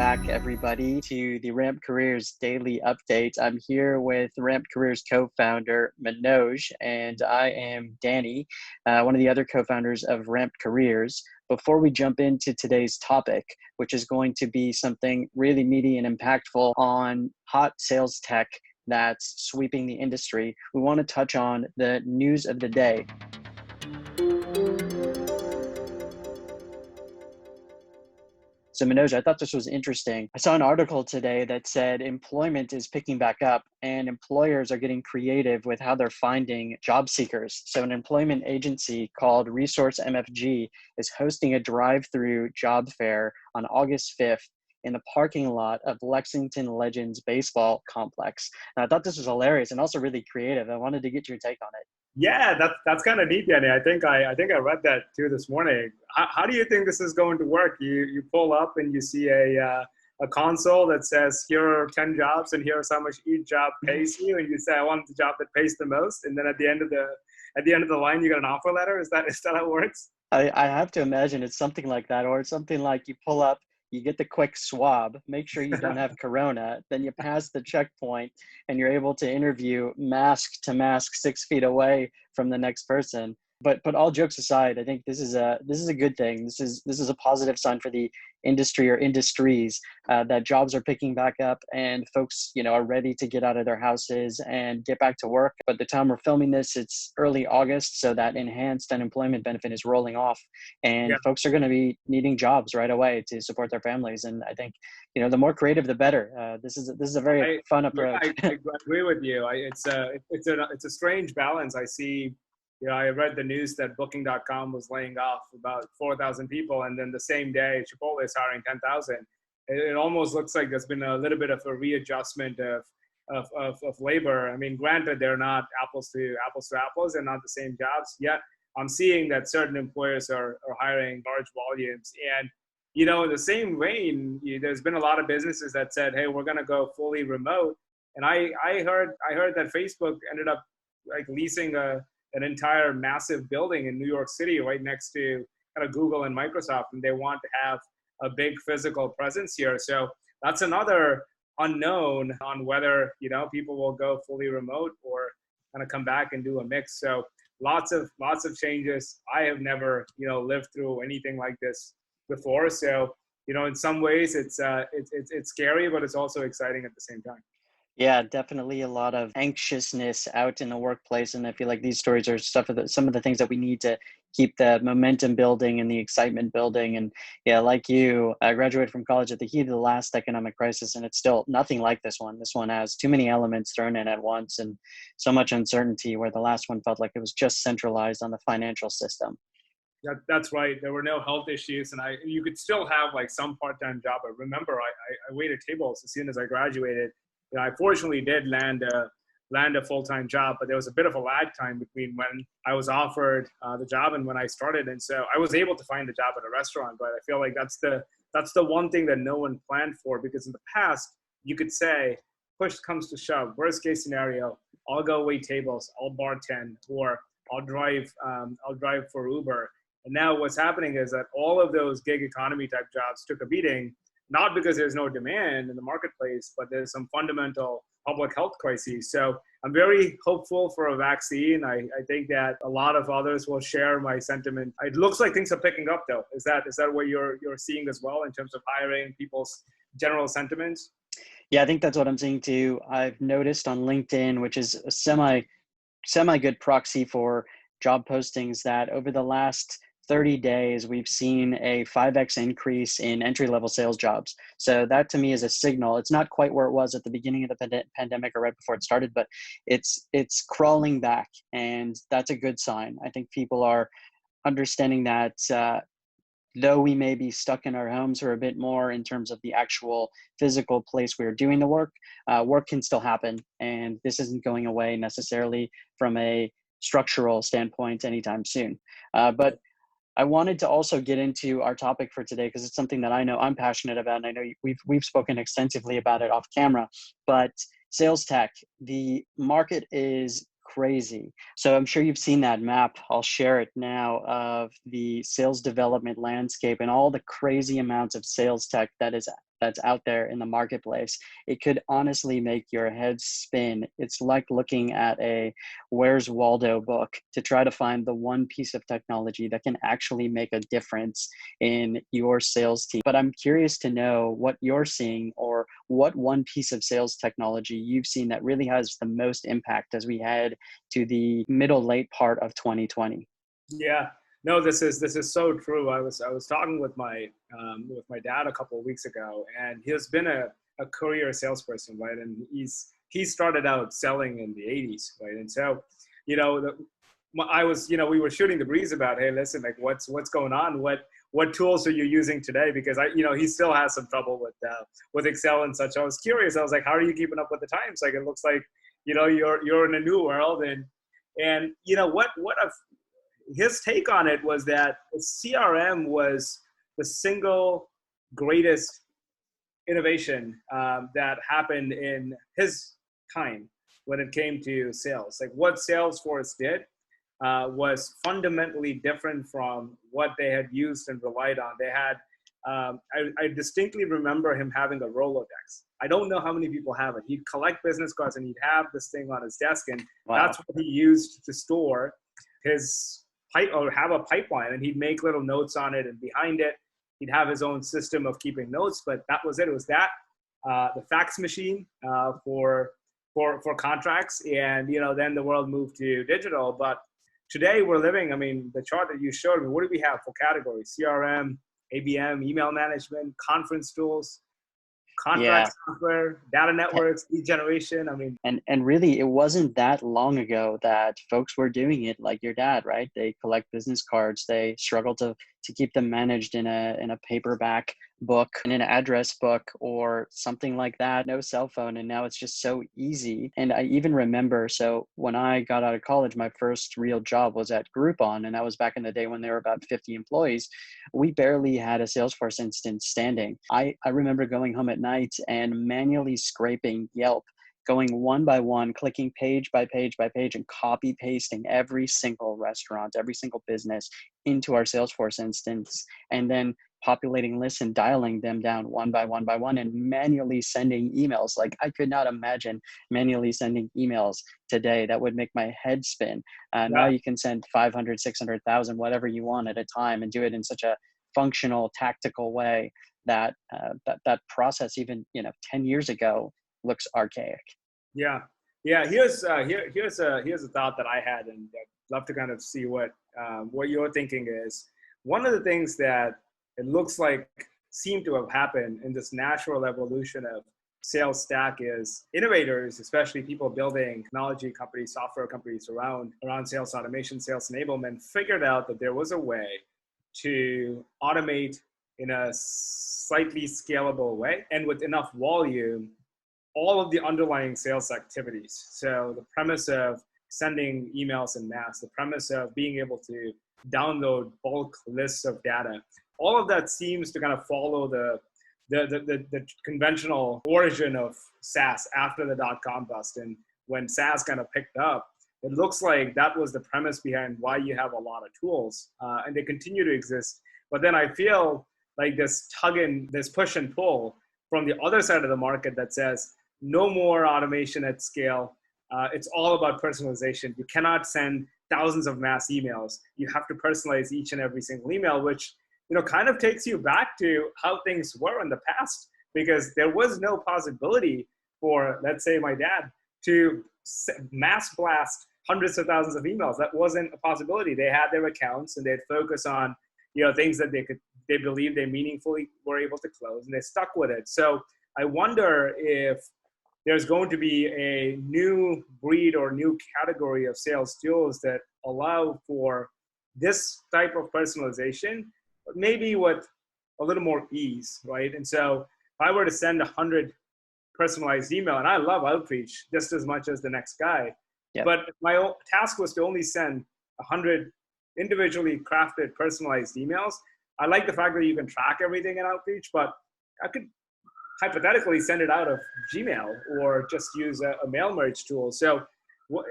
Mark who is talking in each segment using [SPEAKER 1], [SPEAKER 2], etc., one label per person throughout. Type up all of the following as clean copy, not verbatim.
[SPEAKER 1] back, everybody, to the Ramp Careers Daily Update. I'm here with Ramp Careers co-founder Manoj, and I am Danny, one of the other co-founders of Ramp Careers. Before we jump into today's topic, which is going to be something really meaty and impactful on hot sales tech that's sweeping the industry, we want to touch on the news of the day. So Manoj, I thought this was interesting. I saw an article today that said employment is picking back up and employers are getting creative with how they're finding job seekers. So an employment agency called Resource MFG is hosting a drive-through job fair on August 5th in the parking lot of Lexington Legends baseball complex. And I thought this was hilarious and also really creative. I wanted to get your take on it.
[SPEAKER 2] Yeah, that's kind of neat, Danny. I think I read that too this morning. How do you think this is going to work? You pull up and you see a console that says here are 10 jobs and here's how much each job pays you, and you say I want the job that pays the most, and then at the end of the line you get an offer letter. Is that how it works?
[SPEAKER 1] I have to imagine it's something like that, or it's something like you pull up, you get the quick swab, make sure you don't have corona, then you pass the checkpoint and you're able to interview mask to mask 6 feet away from the next person. But all jokes aside, I think this is a good thing. This is a positive sign for the industry or industries that jobs are picking back up and folks are ready to get out of their houses and get back to work. But the time we're filming this, it's early August, so that enhanced unemployment benefit is rolling off, and
[SPEAKER 2] Yeah.
[SPEAKER 1] folks are going to be needing jobs right away to support their families. And I think the more creative, the better. This is a very fun approach.
[SPEAKER 2] I agree with you. It's a strange balance. I see. I read the news that Booking.com was laying off about 4,000 people, and then the same day, Chipotle is hiring 10,000. It almost looks like there's been a little bit of a readjustment of labor. I mean, granted, they're not apples to apples. They're not the same jobs. Yet I'm seeing that certain employers are hiring large volumes. And, in the same vein, there's been a lot of businesses that said, hey, we're going to go fully remote. And I heard that Facebook ended up like leasing an entire massive building in New York City right next to kind of Google and Microsoft, and they want to have a big physical presence here. So that's another unknown on whether people will go fully remote or kind of come back and do a mix. So lots of changes. I have never lived through anything like this before. So in some ways it's scary, but it's also exciting at the same time.
[SPEAKER 1] Yeah, definitely a lot of anxiousness out in the workplace. And I feel like these stories are some of the things that we need to keep the momentum building and the excitement building. And yeah, like you, I graduated from college at the heat of the last economic crisis, and it's still nothing like this one. This one has too many elements thrown in at once and so much uncertainty, where the last one felt like it was just centralized on the financial system.
[SPEAKER 2] That's right. There were no health issues, and you could still have like some part-time job. I remember I waited tables as soon as I graduated. I fortunately did land a full-time job, but there was a bit of a lag time between when I was offered the job and when I started. And so I was able to find the job at a restaurant, but I feel like that's the one thing that no one planned for, because in the past you could say, push comes to shove, worst case scenario, I'll go wait tables, I'll bartend, or I'll drive for Uber. And now what's happening is that all of those gig economy type jobs took a beating, not because there's no demand in the marketplace, but there's some fundamental public health crises. So I'm very hopeful for a vaccine. I think that a lot of others will share my sentiment. It looks like things are picking up, though. Is that what you're seeing as well in terms of hiring, people's general sentiments?
[SPEAKER 1] Yeah, I think that's what I'm seeing too. I've noticed on LinkedIn, which is a semi good proxy for job postings, that over the last 30 days, we've seen a 5x increase in entry-level sales jobs. So that to me is a signal. It's not quite where it was at the beginning of the pandemic or right before it started, but it's crawling back, and that's a good sign. I think people are understanding that though we may be stuck in our homes for a bit more in terms of the actual physical place we're doing the work, work can still happen, and this isn't going away necessarily from a structural standpoint anytime soon. But I wanted to also get into our topic for today because it's something that I know I'm passionate about, and I know we've spoken extensively about it off camera. But sales tech, the market is crazy. So I'm sure you've seen that map. I'll share it now, of the sales development landscape and all the crazy amounts of sales tech that is that's out there in the marketplace, it could honestly make your head spin. It's like looking at a Where's Waldo book to try to find the one piece of technology that can actually make a difference in your sales team. But I'm curious to know what you're seeing, or what one piece of sales technology you've seen that really has the most impact as we head to the middle late part of 2020.
[SPEAKER 2] Yeah, no, this is so true. I was talking with my dad a couple of weeks ago, and he's been a career salesperson, right? And he started out selling in the 80s, right? And so, you know, we were shooting the breeze about, hey, listen, like what's going on? What tools are you using today? Because he still has some trouble with Excel and such. I was curious. I was like, how are you keeping up with the times? Like, it looks like, you're in a new world, and his take on it was that CRM was the single greatest innovation that happened in his time when it came to sales. Like, what Salesforce did was fundamentally different from what they had used and relied on. They had, I distinctly remember him having a Rolodex. I don't know how many people have it. He'd collect business cards and he'd have this thing on his desk, and that's what he used to store his or have a pipeline, and he'd make little notes on it, and behind it he'd have his own system of keeping notes. But that was it. It was that the fax machine for contracts, and then the world moved to digital. But today we're living, I mean, the chart that you showed me, what do we have for categories? CRM, ABM, email management, conference tools, contract software, data networks, lead generation. I mean,
[SPEAKER 1] and really, it wasn't that long ago that folks were doing it like your dad, right? They collect business cards. They struggle to keep them managed in a paperback book, in an address book, or something like that. No cell phone, and now it's just so easy. And I even remember, so when I got out of college, my first real job was at Groupon, and that was back in the day when there were about 50 employees. We barely had a Salesforce instance standing. I remember going home at night and manually scraping Yelp, going one by one, clicking page by page by page, and copy pasting every single restaurant, every single business into our Salesforce instance, and then populating lists and dialing them down one by one by one, and manually sending emails. Like, I could not imagine manually sending emails today. That would make my head spin. Now you can send 500, 600,000, whatever you want at a time, and do it in such a functional, tactical way that that process, even 10 years ago, looks archaic.
[SPEAKER 2] Yeah. Here's a thought that I had, and I'd love to kind of see what your thinking is. One of the things that it looks like seem to have happened in this natural evolution of sales stack is innovators, especially people building technology companies, software companies around sales automation, sales enablement, figured out that there was a way to automate in a slightly scalable way and with enough volume all of the underlying sales activities. So the premise of sending emails in mass, the premise of being able to download bulk lists of data, all of that seems to kind of follow the conventional origin of SaaS after the dot-com bust. And when SaaS kind of picked up, it looks like that was the premise behind why you have a lot of tools, and they continue to exist. But then I feel like this push and pull from the other side of the market that says no more automation at scale. It's all about personalization. You cannot send thousands of mass emails. You have to personalize each and every single email, which kind of takes you back to how things were in the past, because there was no possibility for, let's say, my dad to mass blast hundreds of thousands of emails. That wasn't a possibility. They had their accounts and they'd focus on things that they believed they meaningfully were able to close, and they stuck with it. So I wonder if there's going to be a new breed or new category of sales tools that allow for this type of personalization, but maybe with a little more ease, right? And so if I were to send 100 personalized email, and I love outreach just as much as the next guy, but if my task was to only send 100 individually crafted personalized emails, I like the fact that you can track everything in outreach, but I could hypothetically send it out of Gmail or just use a mail merge tool. So,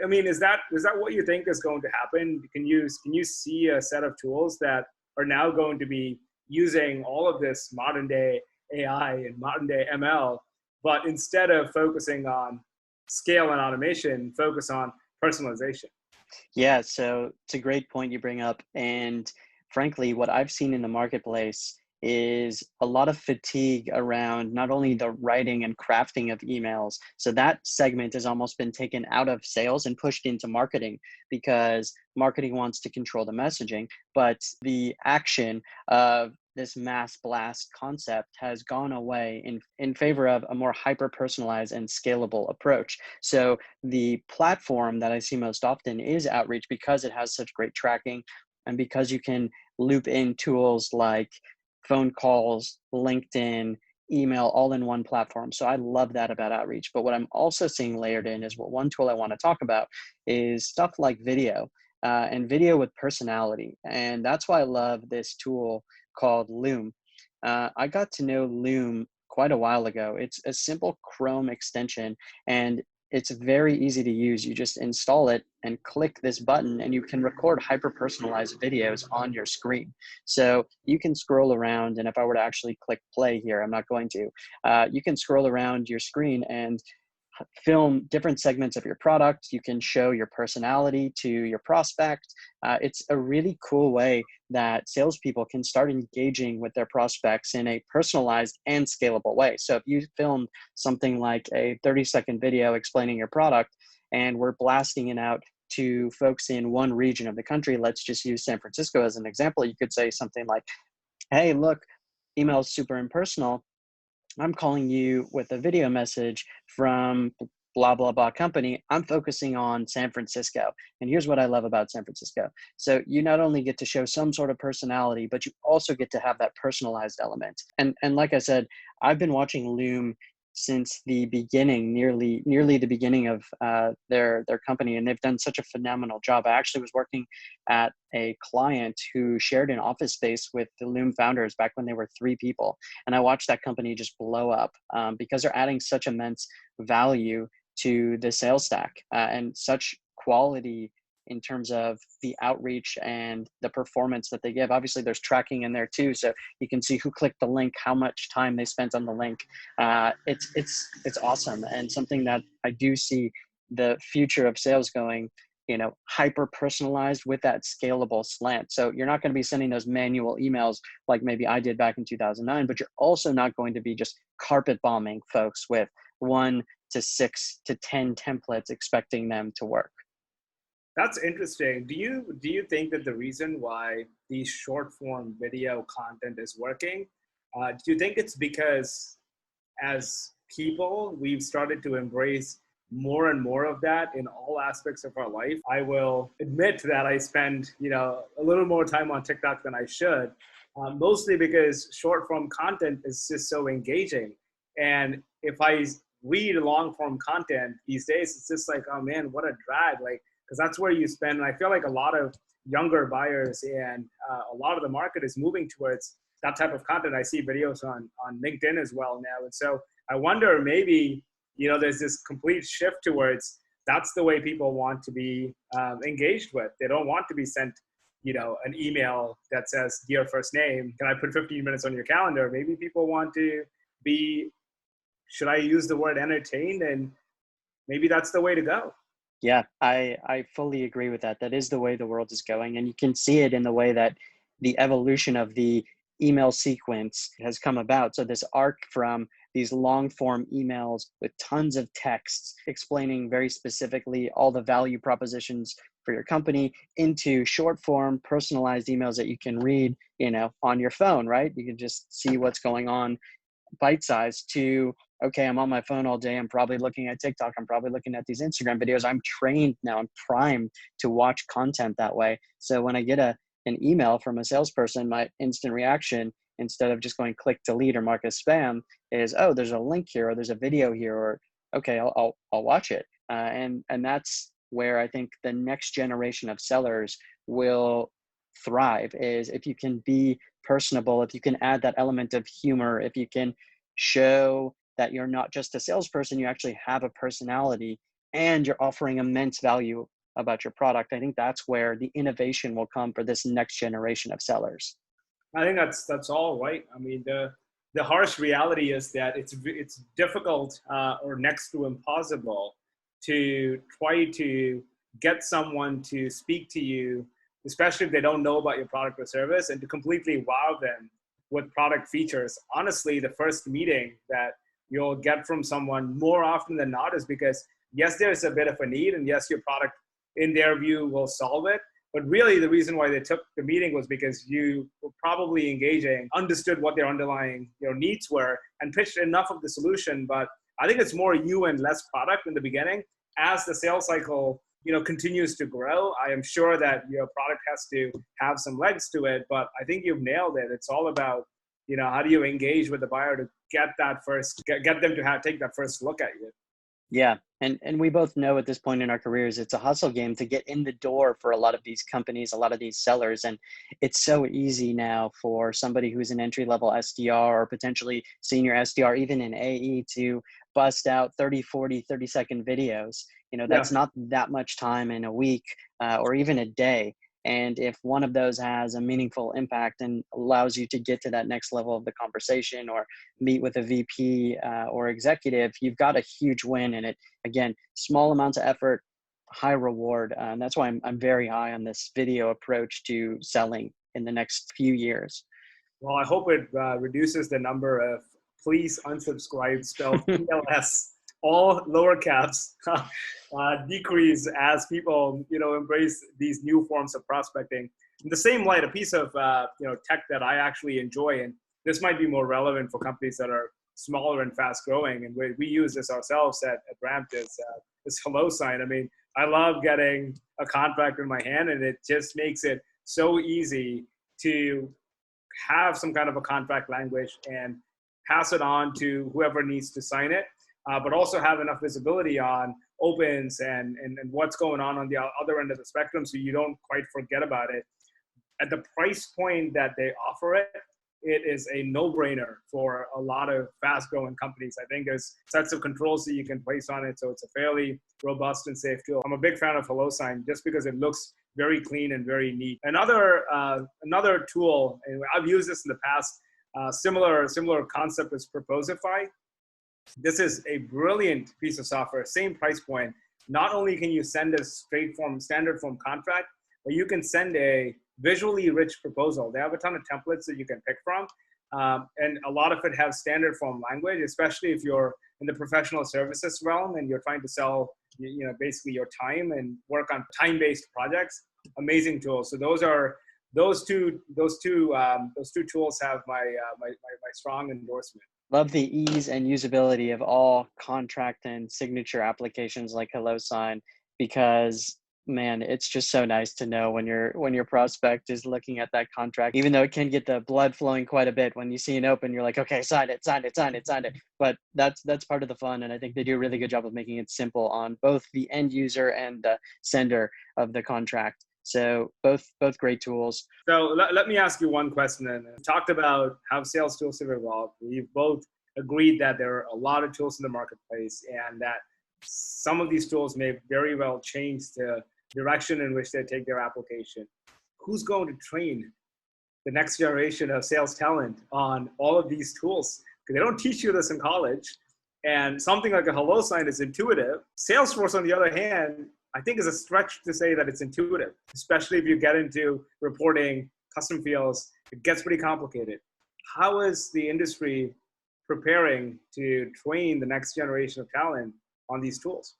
[SPEAKER 2] I mean, is that what you think is going to happen? Can you see a set of tools that are now going to be using all of this modern day AI and modern day ML, but instead of focusing on scale and automation, focus on personalization.
[SPEAKER 1] Yeah, so it's a great point you bring up. And frankly, what I've seen in the marketplace is a lot of fatigue around not only the writing and crafting of emails. So that segment has almost been taken out of sales and pushed into marketing because marketing wants to control the messaging. But the action of this mass blast concept has gone away in favor of a more hyper personalized and scalable approach. So the platform that I see most often is outreach because it has such great tracking and because you can loop in tools like phone calls, LinkedIn, email all in one platform. So I love that about outreach. But what I'm also seeing layered in is what one tool I want to talk about is stuff like video and video with personality. And that's why I love this tool called Loom. I got to know Loom quite a while ago. It's a simple Chrome extension and it's very easy to use. You just install it and click this button and you can record hyper personalized videos on your screen. So you can scroll around, and if I were to actually click play here, I'm not going to, you can scroll around your screen and film different segments of your product. You can show your personality to your prospect. It's a really cool way that salespeople can start engaging with their prospects in a personalized and scalable way. So if you film something like a 30-second video explaining your product and we're blasting it out to folks in one region of the country, let's just use San Francisco as an example, you could say something like, hey, look, email is super impersonal. I'm calling you with a video message from blah, blah, blah company. I'm focusing on San Francisco. And here's what I love about San Francisco. So you not only get to show some sort of personality, but you also get to have that personalized element. And like I said, I've been watching Loom since the beginning, nearly the beginning of their company, and they've done such a phenomenal job. I actually was working at a client who shared an office space with the Loom founders back when they were 3 people, and I watched that company just blow up because they're adding such immense value to the sales stack and such quality in terms of the outreach and the performance that they give. Obviously, there's tracking in there too, so you can see who clicked the link, how much time they spent on the link. It's awesome, and something that I do see the future of sales going, hyper personalized with that scalable slant. So you're not going to be sending those manual emails like maybe I did back in 2009, but you're also not going to be just carpet bombing folks with 1 to 6 to 10 templates expecting them to work.
[SPEAKER 2] That's interesting. Do you think that the reason why these short form video content is working, do you think it's because as people we've started to embrace more and more of that in all aspects of our life? I will admit that I spend a little more time on TikTok than I should, mostly because short form content is just so engaging. And if I read long form content these days, it's just like, oh man, what a drag! Like, because that's where you spend. And I feel like a lot of younger buyers and a lot of the market is moving towards that type of content. I see videos on LinkedIn as well now. And so I wonder, maybe, there's this complete shift towards that's the way people want to be engaged with. They don't want to be sent, an email that says, dear first name, can I put 15 minutes on your calendar? Maybe people want to be, should I use the word entertained? And maybe that's the way to go.
[SPEAKER 1] Yeah, I fully agree with that. That is the way the world is going. And you can see it in the way that the evolution of the email sequence has come about. So this arc from these long form emails with tons of texts explaining very specifically all the value propositions for your company into short form personalized emails that you can read, on your phone, right? You can just see what's going on, bite size, to okay, I'm on my phone all day, I'm probably looking at TikTok, I'm probably looking at these Instagram videos. I'm trained now, I'm primed to watch content that way. So when I get an email from a salesperson, my instant reaction, instead of just going click delete or mark as spam, is, oh, there's a link here, or there's a video here, or okay, I'll watch it. And that's where I think the next generation of sellers will thrive, is if you can be personable, if you can add that element of humor, if you can show that you're not just a salesperson, you actually have a personality and you're offering immense value about your product. I think that's where the innovation will come for this next generation of sellers.
[SPEAKER 2] I think that's all right. I mean, the harsh reality is that it's difficult or next to impossible to try to get someone to speak to you, especially if they don't know about your product or service, and to completely wow them with product features. Honestly, the first meeting that you'll get from someone more often than not is because, yes, there's a bit of a need, and yes, your product in their view will solve it. But really, the reason why they took the meeting was because you were probably engaging, understood what their underlying needs were, and pitched enough of the solution. But I think it's more you and less product in the beginning. As the sales cycle continues to grow, I am sure that your product has to have some legs to it. But I think you've nailed it. It's all about how do you engage with the buyer to get them to take that first look at you.
[SPEAKER 1] Yeah. And we both know at this point in our careers, it's a hustle game to get in the door for a lot of these companies, a lot of these sellers. And it's so easy now for somebody who's an entry-level SDR or potentially senior SDR, even an AE, to bust out 30, 40, 30-second videos. That's not that much time in a week or even a day. And if one of those has a meaningful impact and allows you to get to that next level of the conversation or meet with a VP or executive, you've got a huge win. And it, again, small amounts of effort, high reward. And that's why I'm very high on this video approach to selling in the next few years.
[SPEAKER 2] Well, I hope it reduces the number of please unsubscribe spelled PLS, all lower caps, decrease as people, embrace these new forms of prospecting. In the same light, a piece of, tech that I actually enjoy, and this might be more relevant for companies that are smaller and fast growing, and we use this ourselves at Ramp, is HelloSign. I mean, I love getting a contract in my hand, and it just makes it so easy to have some kind of a contract language and pass it on to whoever needs to sign it. But also have enough visibility on opens and what's going on the other end of the spectrum, so you don't quite forget about it. At the price point that they offer it, it is a no-brainer for a lot of fast-growing companies. I think there's sets of controls that you can place on it, so it's a fairly robust and safe tool. I'm a big fan of HelloSign just because it looks very clean and very neat. Another tool, and I've used this in the past, similar concept is Proposify. This is a brilliant piece of software, same price point. Not only can you send a standard form contract, but you can send a visually rich proposal. They have a ton of templates that you can pick from. And a lot of it has standard form language, especially if you're in the professional services realm and you're trying to sell, basically your time and work on time-based projects. Amazing tools. So those two tools have my strong endorsement.
[SPEAKER 1] Love the ease and usability of all contract and signature applications like HelloSign, because man, it's just so nice to know when your prospect is looking at that contract, even though it can get the blood flowing quite a bit. When you see an open, you're like, okay, sign it. But that's part of the fun. And I think they do a really good job of making it simple on both the end user and the sender of the contract. So both great tools.
[SPEAKER 2] So let me ask you one question. And we talked about how sales tools have evolved. We've both agreed that there are a lot of tools in the marketplace, and that some of these tools may very well change the direction in which they take their application. Who's going to train the next generation of sales talent on all of these tools? Because they don't teach you this in college. And something like a HelloSign is intuitive. Salesforce, on the other hand, I think is a stretch to say that it's intuitive, especially if you get into reporting, custom fields. It gets pretty complicated. How is the industry preparing to train the next generation of talent on these tools?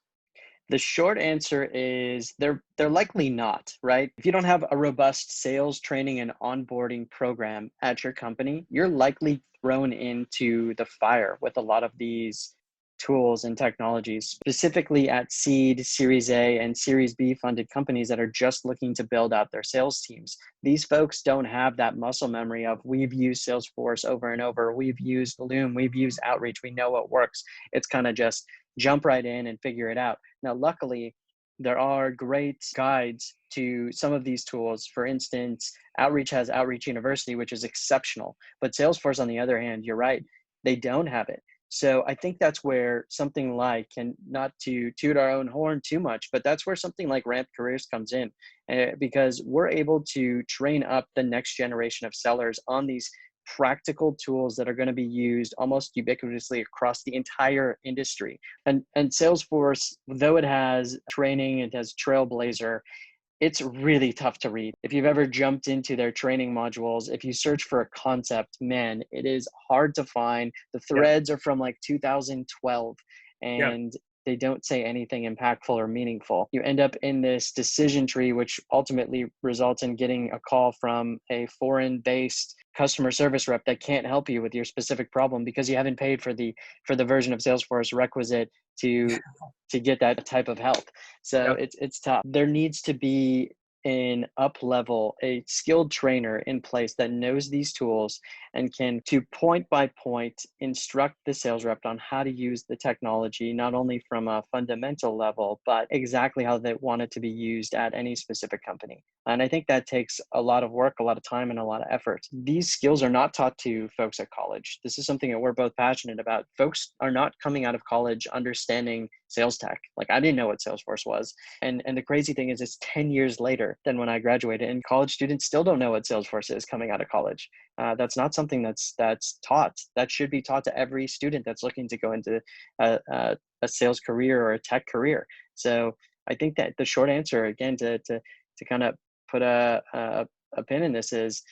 [SPEAKER 1] The short answer is they're likely not, right? If you don't have a robust sales training and onboarding program at your company, you're likely thrown into the fire with a lot of these tools and technologies, specifically at seed, Series A, and Series B funded companies that are just looking to build out their sales teams. These folks don't have that muscle memory of we've used Salesforce over and over, we've used Loom, we've used Outreach, we know what works. It's kind of just jump right in and figure it out. Now, luckily, there are great guides to some of these tools. For instance, Outreach has Outreach University, which is exceptional. But Salesforce, on the other hand, you're right, they don't have it. So I think that's where something like, and not to toot our own horn too much, but that's where something like Ramp Careers comes in, because we're able to train up the next generation of sellers on these practical tools that are going to be used almost ubiquitously across the entire industry. And Salesforce, though it has training, it has Trailblazer, it's really tough to read. If you've ever jumped into their training modules, if you search for a concept, man, it is hard to find. The
[SPEAKER 2] Yeah.
[SPEAKER 1] threads are from like 2012,
[SPEAKER 2] Yeah.
[SPEAKER 1] and they don't say anything impactful or meaningful. You end up in this decision tree, which ultimately results in getting a call from a foreign-based customer service rep that can't help you with your specific problem because you haven't paid for the version of Salesforce requisite to get that type of help. So
[SPEAKER 2] Yeah.
[SPEAKER 1] it's tough. There needs to be an up level, a skilled trainer in place that knows these tools and can, to point by point, instruct the sales rep on how to use the technology, not only from a fundamental level, but exactly how they want it to be used at any specific company. And I think that takes a lot of work, a lot of time, and a lot of effort. These skills are not taught to folks at college. This is something that we're both passionate about. Folks are not coming out of college understanding sales tech. Like, I didn't know what Salesforce was. And the crazy thing is it's 10 years later than when I graduated, and college students still don't know what Salesforce is coming out of college. That's not something that's taught. That should be taught to every student that's looking to go into a sales career or a tech career. So I think that the short answer, again, to kind of put a pin in this is,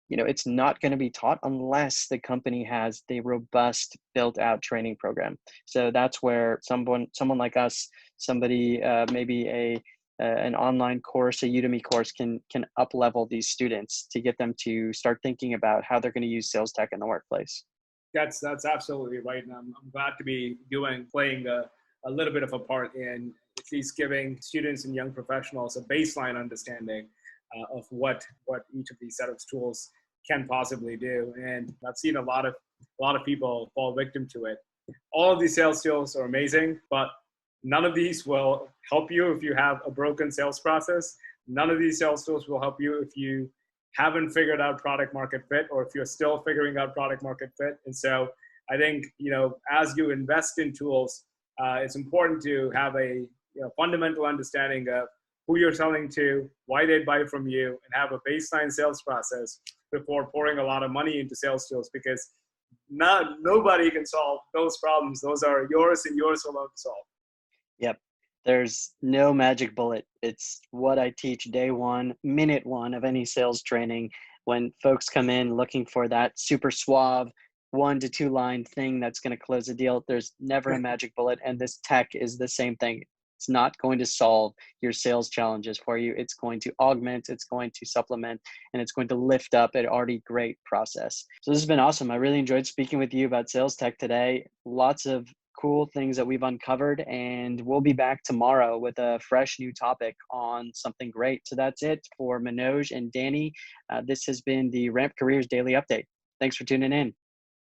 [SPEAKER 1] it's not going to be taught unless the company has the robust built out training program. So that's where someone like us, somebody, maybe an online course, a Udemy course can up level these students to get them to start thinking about how they're going to use sales tech in the workplace.
[SPEAKER 2] That's absolutely right, and I'm glad to be playing a little bit of a part in at least giving students and young professionals a baseline understanding of what each of these set of tools can possibly do. And I've seen a lot of people fall victim to it. All of these sales tools are amazing, but none of these will help you if you have a broken sales process. None of these sales tools will help you if you haven't figured out product market fit, or if you're still figuring out product market fit. And so I think, as you invest in tools, it's important to have a fundamental understanding of who you're selling to, why they'd buy from you, and have a baseline sales process before pouring a lot of money into sales tools, because nobody can solve those problems. Those are yours and yours alone to solve.
[SPEAKER 1] Yep. There's no magic bullet. It's what I teach day one, minute one of any sales training. When folks come in looking for that super suave 1 to 2 line thing that's going to close a deal, there's never a magic bullet. And this tech is the same thing. It's not going to solve your sales challenges for you. It's going to augment, it's going to supplement, and it's going to lift up an already great process. So this has been awesome. I really enjoyed speaking with you about sales tech today. Lots of cool things that we've uncovered, and we'll be back tomorrow with a fresh new topic on something great. So that's it for Manoj and Danny. This has been the Ramp Careers Daily Update. Thanks for tuning in.